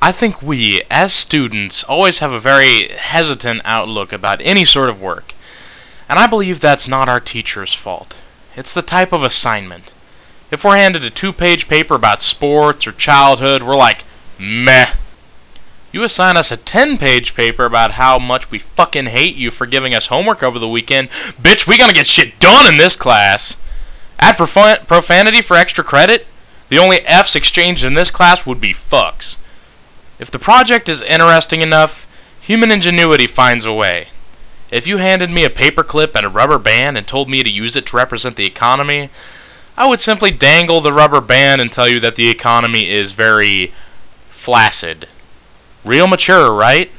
I think we, as students, always have a very hesitant outlook about any sort of work. And I believe that's not our teacher's fault. It's the type of assignment. If we're handed a 2-page paper about sports or childhood, we're like, meh. You assign us a 10-page paper about how much we fucking hate you for giving us homework over the weekend, bitch, we gonna get shit done in this class. Add profanity for extra credit? The only F's exchanged in this class would be fucks. If the project is interesting enough, human ingenuity finds a way. If you handed me a paperclip and a rubber band and told me to use it to represent the economy, I would simply dangle the rubber band and tell you that the economy is very flaccid. Real mature, right?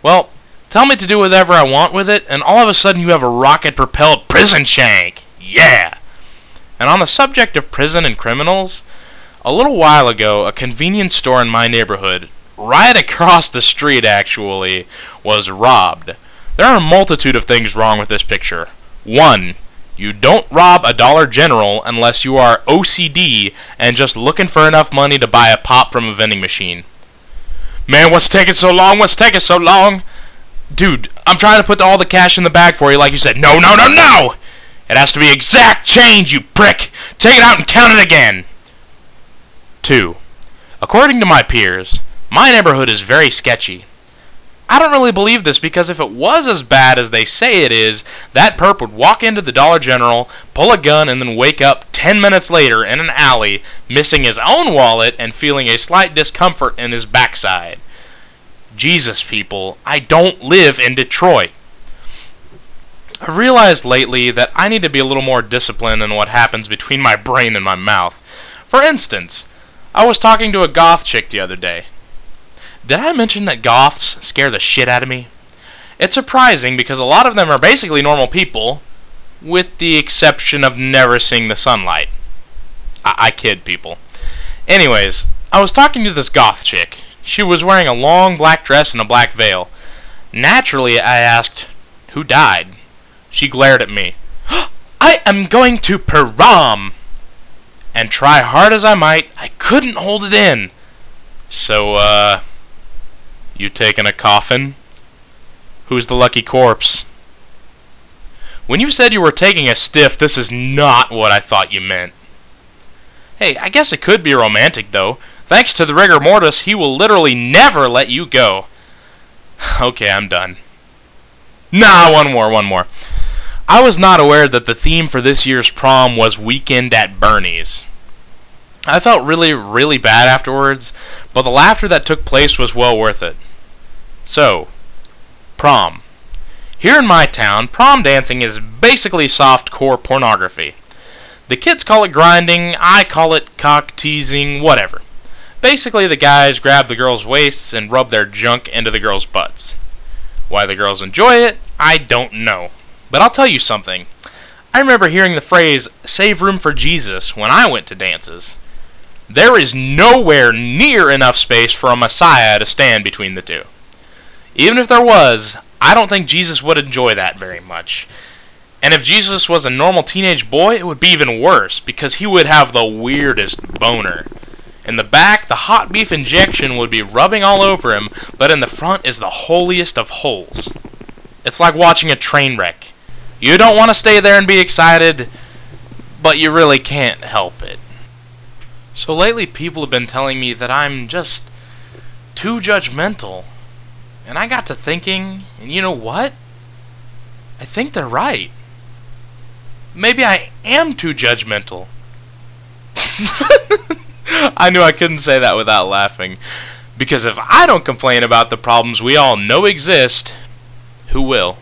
Well, tell me to do whatever I want with it, and all of a sudden you have a rocket-propelled prison shank. Yeah! And on the subject of prison and criminals, a little while ago, a convenience store in my neighborhood, right across the street actually, was robbed. There are a multitude of things wrong with this picture. 1. You don't rob a Dollar General unless you are OCD and just looking for enough money to buy a pop from a vending machine. Man, what's taking so long? What's taking so long? Dude, I'm trying to put all the cash in the bag for you like you said. No, no, no, no! It has to be exact change, you prick! Take it out and count it again! 2. According to my peers, my neighborhood is very sketchy. I don't really believe this because if it was as bad as they say it is, that perp would walk into the Dollar General, pull a gun, and then wake up 10 minutes later in an alley, missing his own wallet and feeling a slight discomfort in his backside. Jesus, people, I don't live in Detroit. I've realized lately that I need to be a little more disciplined in what happens between my brain and my mouth. For instance, I was talking to a goth chick the other day. Did I mention that goths scare the shit out of me? It's surprising because a lot of them are basically normal people, with the exception of never seeing the sunlight. I kid, people. Anyways, I was talking to this goth chick. She was wearing a long black dress and a black veil. Naturally, I asked, "Who died?" She glared at me. "I am going to prom!" And try hard as I might, I couldn't hold it in. So, you taking a coffin? Who's the lucky corpse? When you said you were taking a stiff, this is not what I thought you meant. Hey, I guess it could be romantic, though. Thanks to the rigor mortis, he will literally never let you go. Okay, I'm done. Nah, one more. I was not aware that the theme for this year's prom was Weekend at Bernie's. I felt really bad afterwards, but the laughter that took place was well worth it. So, prom. Here in my town, prom dancing is basically softcore pornography. The kids call it grinding, I call it cock teasing, whatever. Basically, the guys grab the girls' waists and rub their junk into the girls' butts. Why the girls enjoy it, I don't know. But I'll tell you something. I remember hearing the phrase, "save room for Jesus," when I went to dances. There is nowhere near enough space for a Messiah to stand between the two. Even if there was, I don't think Jesus would enjoy that very much. And if Jesus was a normal teenage boy, it would be even worse, because he would have the weirdest boner. In the back, the hot beef injection would be rubbing all over him, but in the front is the holiest of holes. It's like watching a train wreck. You don't want to stay there and be excited, but you really can't help it. So lately people have been telling me that I'm just too judgmental. And I got to thinking, and you know what? I think they're right. Maybe I am too judgmental. I knew I couldn't say that without laughing. Because if I don't complain about the problems we all know exist, who will?